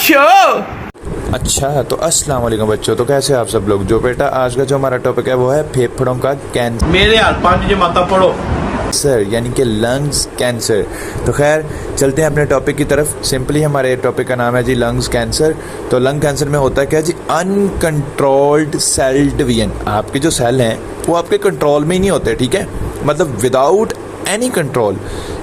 अच्छा तो अस्सलाम वालेकुम बच्चों, तो कैसे आप सब लोग। जो बेटा आज का जो हमारा टॉपिक है वो है फेफड़ों का कैंसर, मेरे हाल 5 जमाता पढ़ो यानी कि लंग्स कैंसर। तो खैर चलते हैं अपने टॉपिक की तरफ। सिंपली हमारे टॉपिक का नाम है जी लंग्स कैंसर। तो लंग कैंसर में होता है क्या जी, अनकंट्रोल्ड सेल डिवीजन। आपके जो सेल हैं वो आपके कंट्रोल में ही नहीं होते, ठीक है, मतलब without any control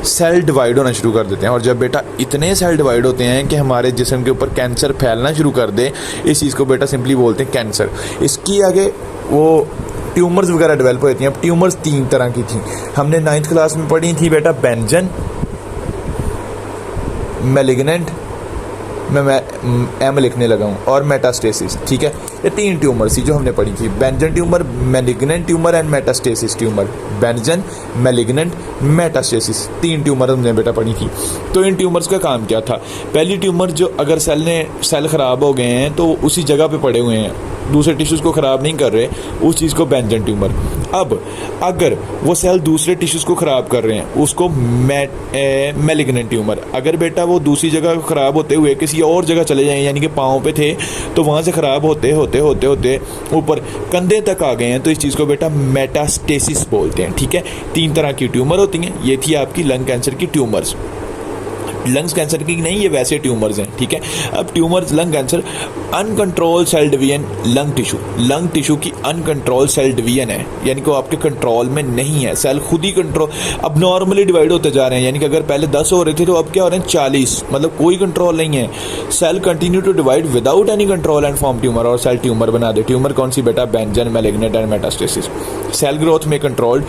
cell divide होना शुरू कर देते हैं। और जब बेटा इतने सेल डिवाइड होते हैं कि हमारे जिस्म के ऊपर कैंसर फैलना शुरू कर दे, इस चीज़ को बेटा सिंपली बोलते हैं कैंसर। इसकी आगे वो ट्यूमर्स वगैरह डेवलप होती हैं। अब ट्यूमर्स 3 तरह की थी, हमने 9th क्लास में पढ़ी थी बेटा, बेंजन, मैलिग्नेंट, मैं एम लिखने लगा हूँ, और मेटास्टेसिस, ठीक है। ये 3 ट्यूमर्स थी जो हमने पढ़ी थी, benign tumour, malignant tumour and metastasis tumour. Benign, malignant, metastasis, 3 tumour हमने बेटा पढ़ी थी। तो इन ट्यूमर्स का काम क्या था। पहली ट्यूमर जो अगर सेल ख़राब हो गए हैं तो उसी जगह पे पड़े हुए हैं, दूसरे टिश्यूज़ को ख़राब नहीं कर रहे, उस चीज़ को बेंजन ट्यूमर। अब अगर वो सेल दूसरे टिश्यूज़ को ख़राब कर रहे हैं उसको मैलिग्नेंट ट्यूमर। अगर बेटा वो दूसरी जगह ख़राब होते हुए किसी और जगह चले जाएं, यानी कि पाँव पे थे तो वहाँ से ख़राब होते होते होते होते ऊपर कंधे तक आ गए हैं, तो इस चीज़ को बेटा मेटास्टेसिस बोलते हैं, ठीक है। 3 तरह की ट्यूमर होती हैं। ये थी आपकी लंग कैंसर की ट्यूमर्स। लंग्स कैंसर की नहीं, ये वैसे ट्यूमर्स हैं, ठीक है। अब tumours lung cancer, uncontrol cell division lung tissue की अनकंट्रोल सेल डिवीजन है, यानी कि वो आपके कंट्रोल में नहीं है, सेल खुद ही कंट्रोल अब नॉर्मली डिवाइड होते जा रहे हैं, यानी कि अगर पहले 10 हो रहे थे तो अब क्या हो रहे हैं 40, मतलब कोई कंट्रोल नहीं है। Cell continue to divide without any control and form tumour, और सेल ट्यूमर बना दे। ट्यूमर कौन सी बेटा, benign, malignant and metastasis. Cell growth में कंट्रोल्ड।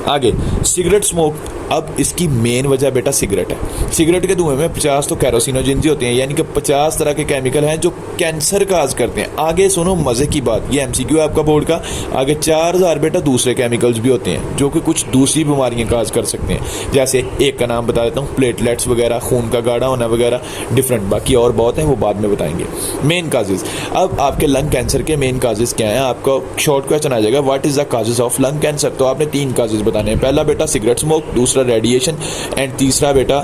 आगे सिगरेट स्मोक, अब इसकी मेन वजह बेटा सिगरेट है। सिगरेट के धुएं में 50 तो कैरोसिनोजेंस होते हैं, यानी कि 50 तरह के केमिकल हैं जो कैंसर काज करते हैं। आगे सुनो मजे की बात, ये एमसीक्यू है आपका बोर्ड का। आगे 4000 बेटा दूसरे केमिकल्स भी होते हैं जो कि कुछ दूसरी बीमारियां काज कर सकते हैं। जैसे एक का नाम बता देता हूँ, प्लेटलेट्स वगैरह, खून का गाढ़ा होना वगैरह, डिफरेंट। बाकी और बहुत हैं, वो बाद में बताएंगे। मेन काजेज, अब आपके लंग कैंसर के मेन काजेज क्या हैं, आपका शॉर्ट क्वेश्चन आ जाएगा, what is the causes of lung cancer. तो आपने 3 काजेज बताने हैं। पहला बेटा सिगरेट स्मोक, दूसरा रेडिएशन, एंड तीसरा बेटा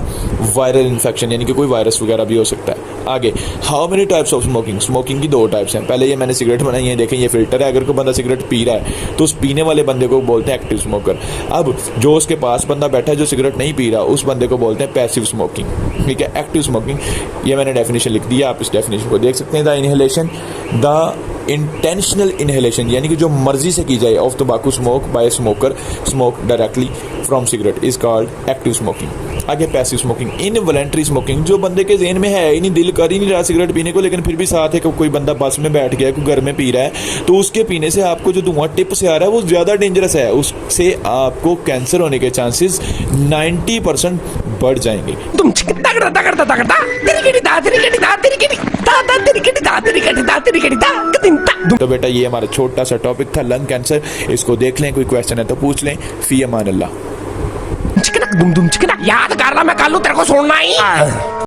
वायरल इन्फेक्शन, यानी कि कोई वायरस वगैरह भी हो सकता है। आगे how many types of smoking की 2 टाइप्स हैं। पहले ये मैंने सिगरेट बनाई है, देखें ये फिल्टर है। अगर कोई बंदा सिगरेट पी रहा है तो उस पीने वाले बंदे को बोलते हैं एक्टिव स्मोकर। अब जो उसके पास बंदा बैठा है जो सिगरेट नहीं पी रहा, उस बंदे को बोलते हैं पैसिव स्मोकिंग, ठीक है। एक्टिव स्मोकिंग, ये मैंने डेफिनेशन लिख दी है, आप इस डेफिनेशन को देख सकते हैं। The inhalation, the intentional inhalation, यानी कि जो मर्जी से की जाए, ऑफ तंबाकू smoke by smoker smoke directly from cigarette is called active smoking. आगे पैसिव स्मोकिंग, इनवॉलंटरी स्मोकिंग, जो बंदे के ज़हन में है ही नहीं, दिल कर ही नहीं रहा सिगरेट पीने को, लेकिन फिर भी साथ है कोई बंदा बस में बैठ गया, कोई घर में पी रहा है, तो उसके पीने से आपको जो धुआं टिप से आ रहा है वो ज़्यादा डेंजरस है, उससे आपको कैंसर होने के चांसेस 90% बढ़ जाएंगे। तो बेटा ये हमारा छोटा सा टॉपिक था लंग कैंसर, इसको देख लें, कोई क्वेश्चन है तो पूछ लें। फी अमान अल्लाह। याद कर ला, मैं कल तेरे को छोड़ना ही।